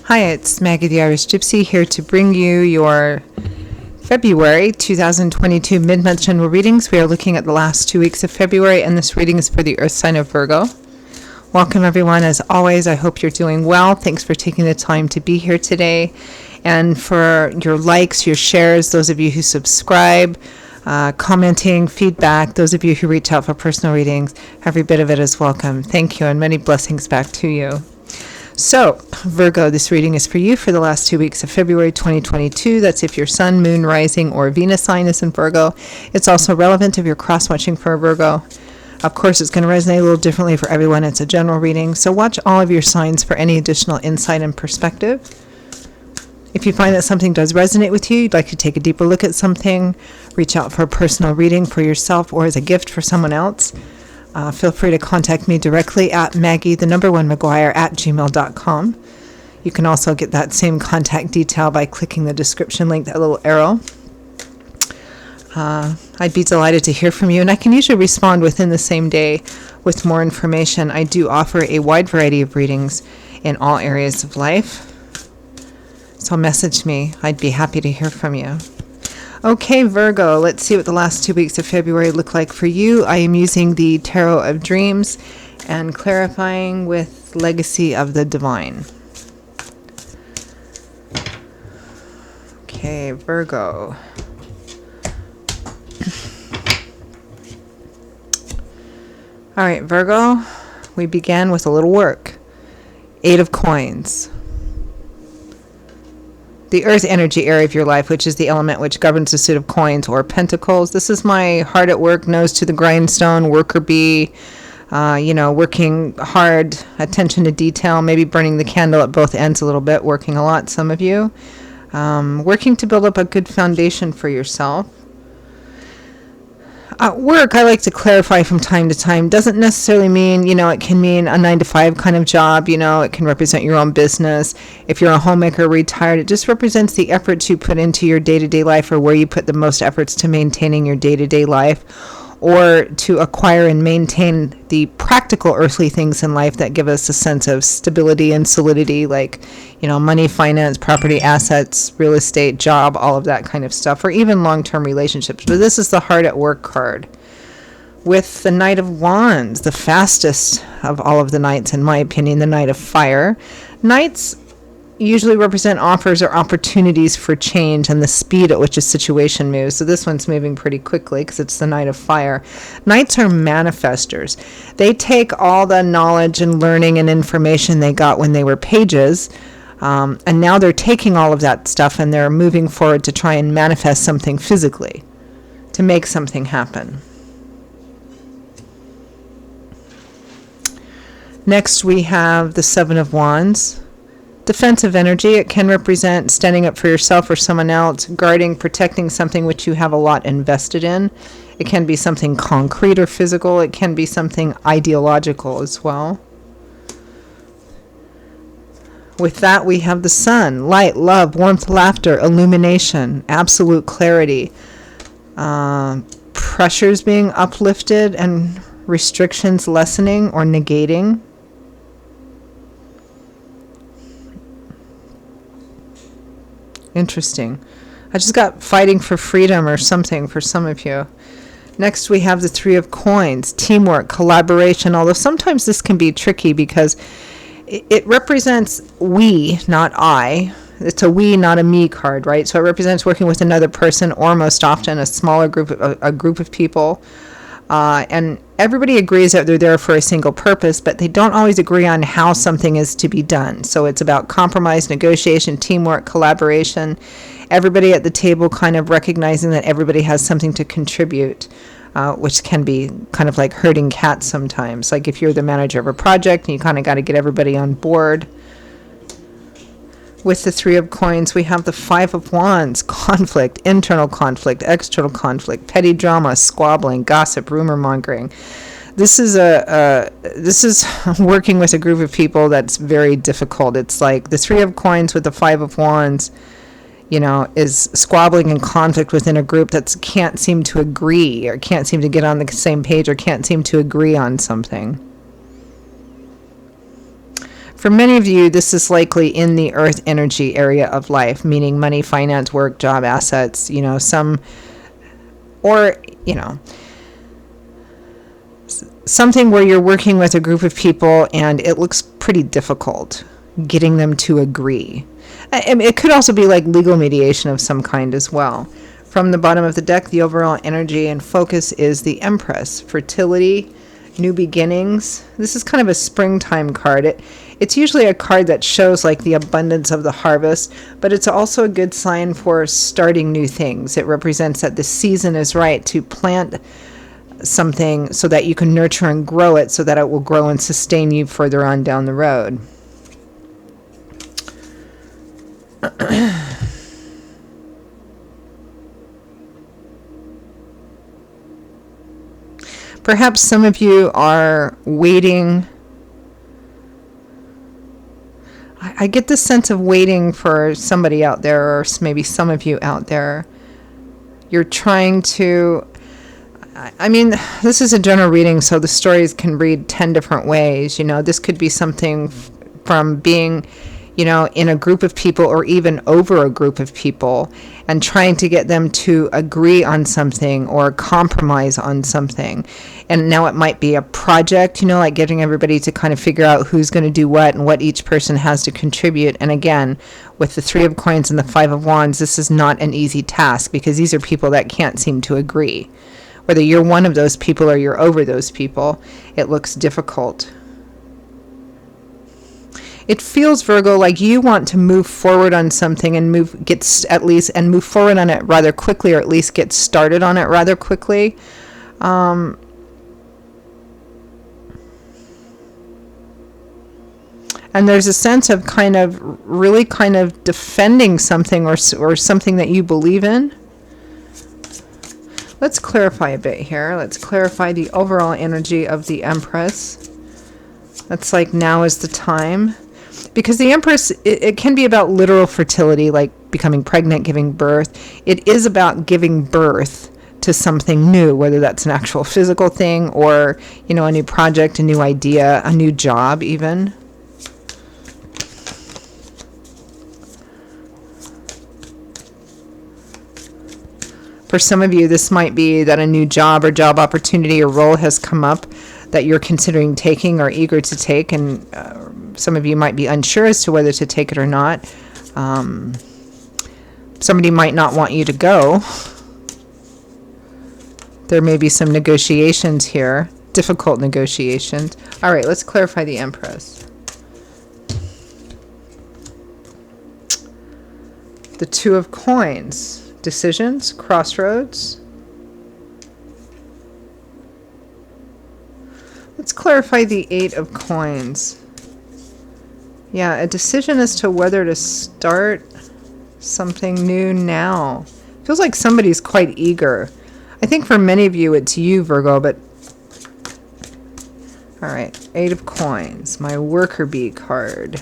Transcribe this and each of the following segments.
Hi, it's Maggie the Irish Gypsy here to bring you your February 2022 mid-month general readings. We are looking at the last 2 weeks of February, and this reading is for the Earth sign of Virgo. Welcome, everyone. As always, I hope you're doing well. Thanks for taking the time to be here today, and for your likes, your shares, those of you who subscribe, commenting, feedback, those of you who reach out for personal readings. Every bit of it is welcome. Thank you, and many blessings back to you. So, Virgo, this reading is for you for the last 2 weeks of February 2022. That's if your Sun, Moon, Rising, or Venus sign is in Virgo. It's also relevant if you're cross-watching for a Virgo. Of course, it's going to resonate a little differently for everyone. It's a general reading, so watch all of your signs for any additional insight and perspective. If you find that something does resonate with you, you'd like to take a deeper look at something, reach out for a personal reading for yourself or as a gift for someone else, feel free to contact me directly at Maggie1McGuire@gmail.com. You can also get that same contact detail by clicking the description link, that little arrow. I'd be delighted to hear from you, and I can usually respond within the same day with more information. I do offer a wide variety of readings in all areas of life, so message me. I'd be happy to hear from you. Okay, Virgo, let's see what the last 2 weeks of February look like for you. I am using the Tarot of Dreams and clarifying with Legacy of the Divine. Okay, Virgo. All right, Virgo, we began with a little work. 8 of Coins. The earth energy area of your life, which is the element which governs the suit of coins or pentacles. This is my hard at work, nose to the grindstone, worker bee, working hard, attention to detail, maybe burning the candle at both ends a little bit, working a lot, some of you. Working to build up a good foundation for yourself. Work, I like to clarify from time to time, doesn't necessarily mean, it can mean a 9-to-5 kind of job, it can represent your own business. If you're a homemaker, retired, it just represents the efforts you put into your day-to-day life, or where you put the most efforts to maintaining your day-to-day life, or to acquire and maintain the practical earthly things in life that give us a sense of stability and solidity, like, money, finance, property, assets, real estate, job, all of that kind of stuff, or even long-term relationships. But this is the hard at work card. With the Knight of Wands, the fastest of all of the knights, in my opinion, the Knight of Fire. Knights usually represent offers or opportunities for change and the speed at which a situation moves. So this one's moving pretty quickly because it's the Knight of Fire. Knights are manifestors. They take all the knowledge and learning and information they got when they were pages, and now they're taking all of that stuff and they're moving forward to try and manifest something physically, to make something happen. Next we have the Seven of Wands. Defensive energy. It can represent standing up for yourself or someone else, guarding, protecting something which you have a lot invested in. It can be something concrete or physical. It can be something ideological as well. With that, we have the Sun. Light, love, warmth, laughter, illumination, absolute clarity. Pressures being uplifted and restrictions lessening or negating. Interesting. I just got fighting for freedom or something for some of you. Next, we have the Three of Coins. Teamwork, collaboration, although sometimes this can be tricky because it represents we, not I. It's a we, not a me card, right? So it represents working with another person, or most often a smaller group, a group of people. And everybody agrees that they're there for a single purpose, but they don't always agree on how something is to be done. So it's about compromise, negotiation, teamwork, collaboration. Everybody at the table kind of recognizing that everybody has something to contribute, which can be kind of like herding cats sometimes. Like if you're the manager of a project and you kind of got to get everybody on board. With the Three of Coins, we have the Five of Wands. Conflict, internal conflict, external conflict, petty drama, squabbling, gossip, rumor mongering. This is working with a group of people that's very difficult. It's like the Three of Coins with the Five of Wands, is squabbling and conflict within a group that can't seem to agree, or can't seem to get on the same page, or can't seem to agree on something. For many of you, this is likely in the earth energy area of life, meaning money, finance, work, job, assets, something where you're working with a group of people and it looks pretty difficult getting them to agree. It could also be like legal mediation of some kind as well. From the bottom of the deck, the overall energy and focus is the Empress, fertility, new beginnings. This is kind of a springtime card. It's usually a card that shows like the abundance of the harvest, but it's also a good sign for starting new things. It represents that the season is right to plant something so that you can nurture and grow it so that it will grow and sustain you further on down the road. Perhaps some of you are waiting. I get the sense of waiting for somebody out there, or maybe some of you out there. You're trying to, this is a general reading, so the stories can read 10 different ways. This could be something from being, in a group of people or even over a group of people and trying to get them to agree on something or compromise on something. And now it might be a project, like getting everybody to kind of figure out who's going to do what and what each person has to contribute. And again, with the 3 of Coins and the 5 of Wands, this is not an easy task because these are people that can't seem to agree. Whether you're one of those people or you're over those people, it looks difficult. It feels, Virgo, like you want to move forward on something and move forward on it rather quickly, or at least get started on it rather quickly. And there's a sense of really defending something or something that you believe in. Let's clarify a bit here. Let's clarify the overall energy of the Empress. That's like now is the time. Because the Empress, it can be about literal fertility, like becoming pregnant, giving birth. It is about giving birth to something new, whether that's an actual physical thing or, a new project, a new idea, a new job even. For some of you, this might be that a new job or job opportunity or role has come up that you're considering taking or eager to take, and some of you might be unsure as to whether to take it or not. Somebody might not want you to go. There may be some negotiations here, difficult negotiations. All right, let's clarify the Empress. The 2 of Coins, decisions, crossroads. Let's clarify the 8 of Coins. Yeah, a decision as to whether to start something new now. Feels like somebody's quite eager. I think for many of you it's you, Virgo, but all right, 8 of Coins, my worker bee card.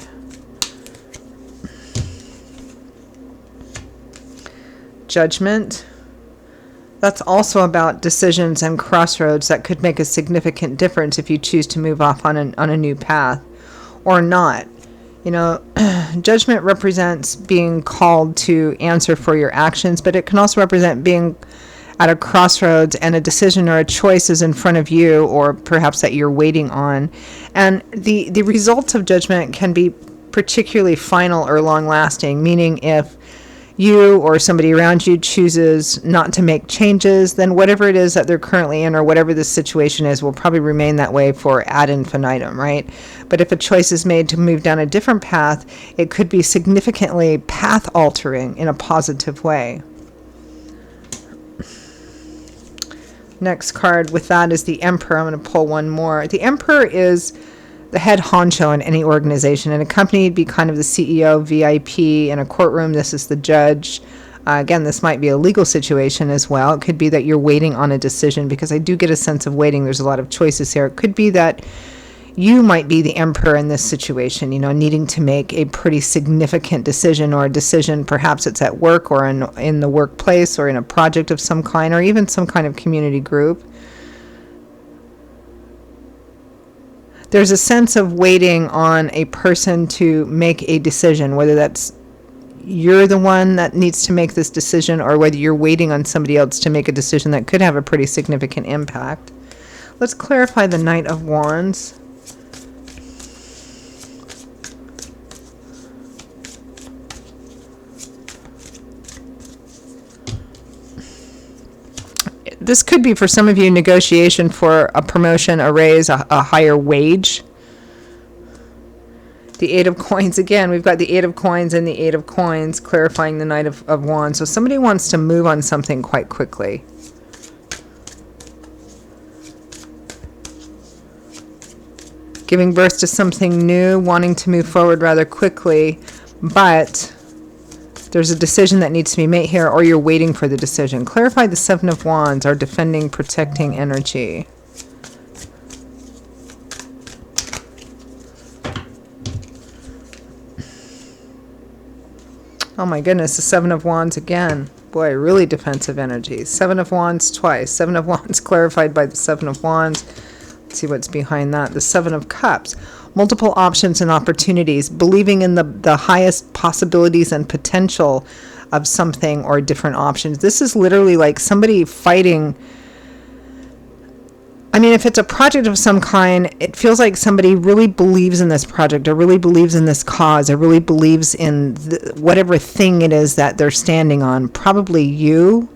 Judgment. That's also about decisions and crossroads that could make a significant difference if you choose to move off on a new path or not. Judgment represents being called to answer for your actions, but it can also represent being at a crossroads and a decision or a choice is in front of you, or perhaps that you're waiting on. And the results of judgment can be particularly final or long-lasting, meaning if you or somebody around you chooses not to make changes, then whatever it is that they're currently in or whatever the situation is will probably remain that way for ad infinitum, right? But if a choice is made to move down a different path, it could be significantly path altering in a positive way. Next card with that is the Emperor. I'm going to pull one more. The Emperor is the head honcho in any organization. In a company, it'd be kind of the CEO, VIP. In a courtroom, this is the judge. Again, this might be a legal situation as well. It could be that you're waiting on a decision, because I do get a sense of waiting. There's a lot of choices here. It could be that you might be the emperor in this situation, needing to make a pretty significant decision, or a decision, perhaps it's at work or in the workplace or in a project of some kind, or even some kind of community group. There's a sense of waiting on a person to make a decision, whether that's you're the one that needs to make this decision or whether you're waiting on somebody else to make a decision that could have a pretty significant impact. Let's clarify the Knight of Wands. This could be for some of you negotiation for a promotion, a raise, a higher wage. The Eight of Coins, again, we've got the Eight of Coins and the Eight of Coins clarifying the Knight of Wands. So somebody wants to move on something quite quickly. Giving birth to something new, wanting to move forward rather quickly, but there's a decision that needs to be made here, or you're waiting for the decision. Clarify the Seven of Wands, our defending, protecting energy. Oh my goodness, the Seven of Wands again. Boy, really defensive energy. Seven of Wands twice. Seven of Wands clarified by the Seven of Wands. Let's see what's behind that. The Seven of Cups. Multiple options and opportunities. Believing in the highest possibilities and potential of something or different options. This is literally like somebody fighting. I mean, if it's a project of some kind, it feels like somebody really believes in this project or really believes in this cause or really believes in whatever thing it is that they're standing on. Probably you,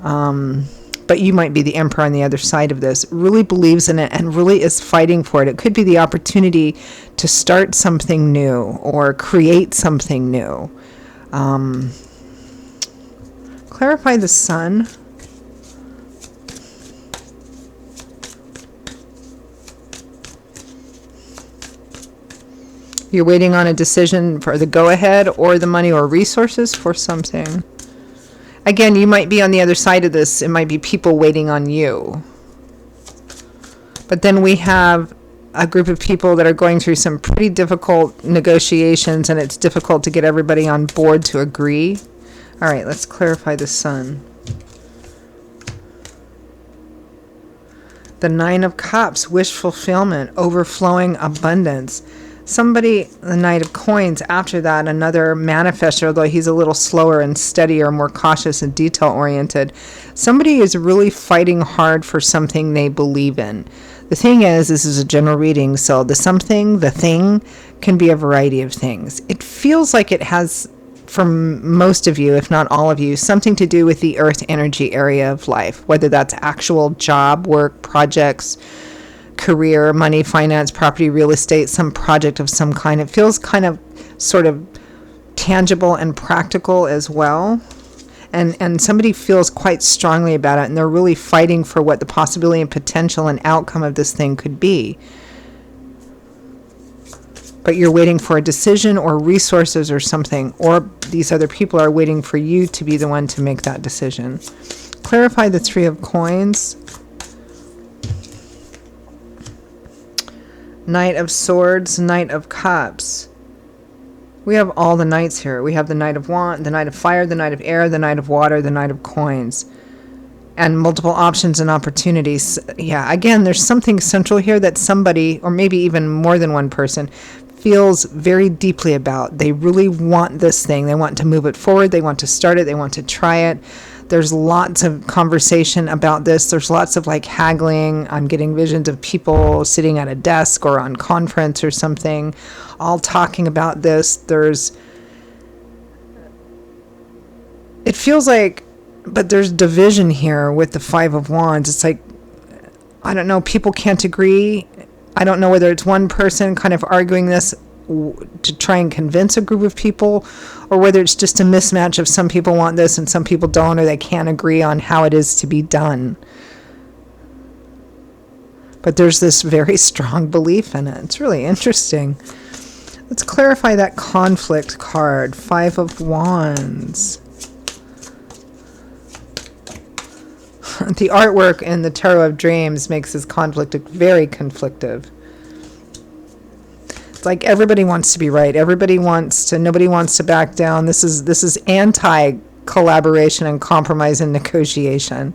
but you might be the emperor on the other side of this, really believes in it and really is fighting for it. It could be the opportunity to start something new or create something new. Clarify the Sun. You're waiting on a decision for the go-ahead or the money or resources for something. Again, you might be on the other side of this. It might be people waiting on you. But then we have a group of people that are going through some pretty difficult negotiations, and it's difficult to get everybody on board to agree. All right, let's clarify the Sun. The Nine of Cups, wish fulfillment, overflowing abundance. Somebody, the Knight of Coins, after that, another manifestor, although he's a little slower and steadier, more cautious and detail-oriented. Somebody is really fighting hard for something they believe in. The thing is, this is a general reading, so the something, the thing, can be a variety of things. It feels like it has, for most of you, if not all of you, something to do with the earth energy area of life, whether that's actual job, work, projects, career, money, finance, property, real estate, some project of some kind. It feels kind of sort of tangible and practical as well. And somebody feels quite strongly about it, and they're really fighting for what the possibility and potential and outcome of this thing could be. But you're waiting for a decision or resources or something, or these other people are waiting for you to be the one to make that decision. Clarify the Three of Coins. Knight of Swords, Knight of Cups. We have all the knights here. We have the Knight of Wands, the Knight of Fire, the Knight of Air, the Knight of Water, the Knight of Coins. And multiple options and opportunities. Yeah, again, there's something central here that somebody, or maybe even more than one person, feels very deeply about. They really want this thing. They want to move it forward. They want to start it. They want to try it. There's lots of conversation about this. There's lots of like haggling. I'm getting visions of people sitting at a desk or on conference or something, all talking about this. It feels like, but there's division here with the Five of Wands. It's like, I don't know, people can't agree. I don't know whether it's one person kind of arguing this to try and convince a group of people, or whether it's just a mismatch of some people want this and some people don't, or they can't agree on how it is to be done. But there's this very strong belief in it. It's really interesting. Let's clarify that conflict card. Five of Wands. The artwork in the Tarot of Dreams makes this conflict very conflictive. It's like everybody wants to be right. Nobody wants to back down. This is anti-collaboration and compromise and negotiation.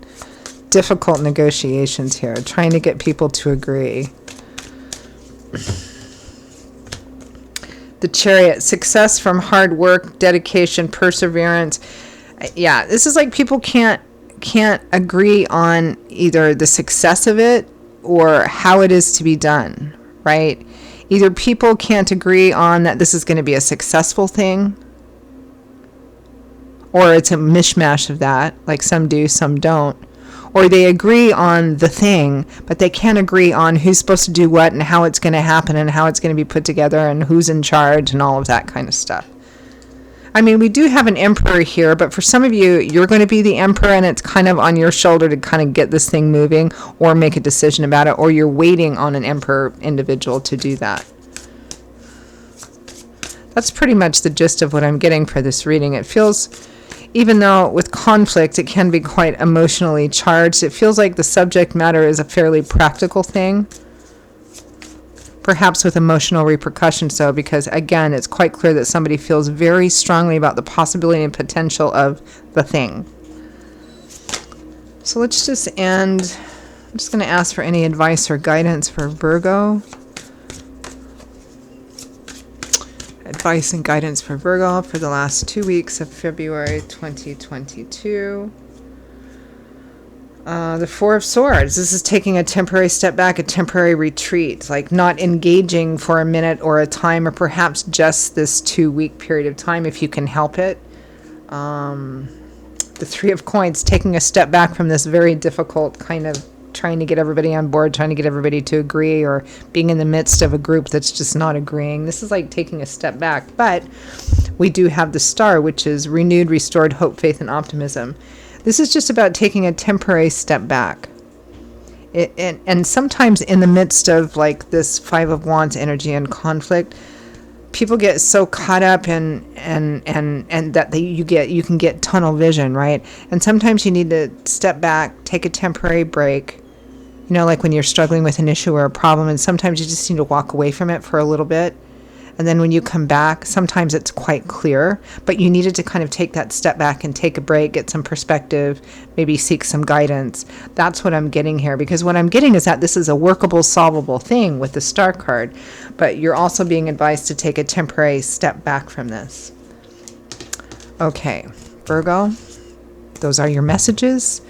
Difficult negotiations here, trying to get people to agree. The Chariot, success from hard work, dedication, perseverance. Yeah, this is like people can't agree on either the success of it or how it is to be done, right? Either people can't agree on that this is going to be a successful thing, or it's a mishmash of that, like some do, some don't. Or they agree on the thing, but they can't agree on who's supposed to do what and how it's going to happen and how it's going to be put together and who's in charge and all of that kind of stuff. I mean, we do have an emperor here, but for some of you, you're going to be the emperor and it's kind of on your shoulder to kind of get this thing moving or make a decision about it, or you're waiting on an emperor individual to do that. That's pretty much the gist of what I'm getting for this reading. It feels, even though with conflict it can be quite emotionally charged, it feels like the subject matter is a fairly practical thing, perhaps with emotional repercussions though, because again, it's quite clear that somebody feels very strongly about the possibility and potential of the thing. So let's just end. I'm just going to ask for any advice or guidance for Virgo. Advice and guidance for Virgo for the last 2 weeks of February 2022. The Four of Swords. This is taking a temporary step back, a temporary retreat, like not engaging for a minute or a time, or perhaps just this 2 week period of time if you can help it. The Three of Coins, taking a step back from this very difficult kind of trying to get everybody on board, trying to get everybody to agree, or being in the midst of a group that's just not agreeing. This is like taking a step back. But we do have the Star, which is renewed, restored hope, faith, and optimism. This is just about taking a temporary step back. And sometimes in the midst of like this Five of Wands energy and conflict, people get so caught up in and that you can get tunnel vision, right? And sometimes you need to step back, take a temporary break. You know, like when you're struggling with an issue or a problem, and sometimes you just need to walk away from it for a little bit. And then when you come back, sometimes it's quite clear, but you needed to kind of take that step back and take a break, get some perspective, maybe seek some guidance. That's what I'm getting here, because what I'm getting is that this is a workable, solvable thing with the Star card, but you're also being advised to take a temporary step back from this. Okay, Virgo, those are your messages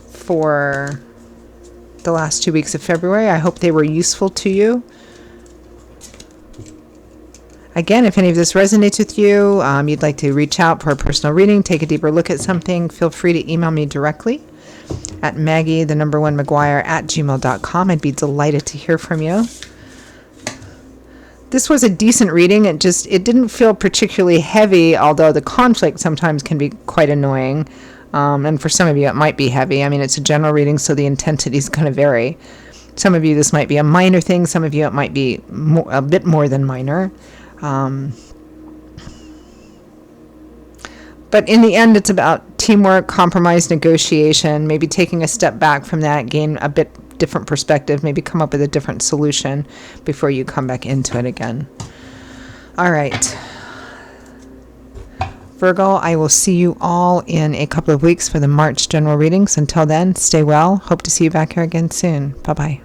for the last 2 weeks of February. I hope they were useful to you. Again, if any of this resonates with you, you'd like to reach out for a personal reading, take a deeper look at something, feel free to email me directly at Maggie1McGuire@gmail.com. I'd be delighted to hear from you. This was a decent reading. It didn't feel particularly heavy, although the conflict sometimes can be quite annoying. And for some of you, it might be heavy. I mean, it's a general reading, so the intensity is going to vary. Some of you, this might be a minor thing. Some of you, it might be a bit more than minor. But in the end, it's about teamwork, compromise, negotiation, maybe taking a step back from that, gain a bit different perspective, maybe come up with a different solution before you come back into it again. All right. Virgo, I will see you all in a couple of weeks for the March general readings. Until then, stay well. Hope to see you back here again soon. Bye-bye.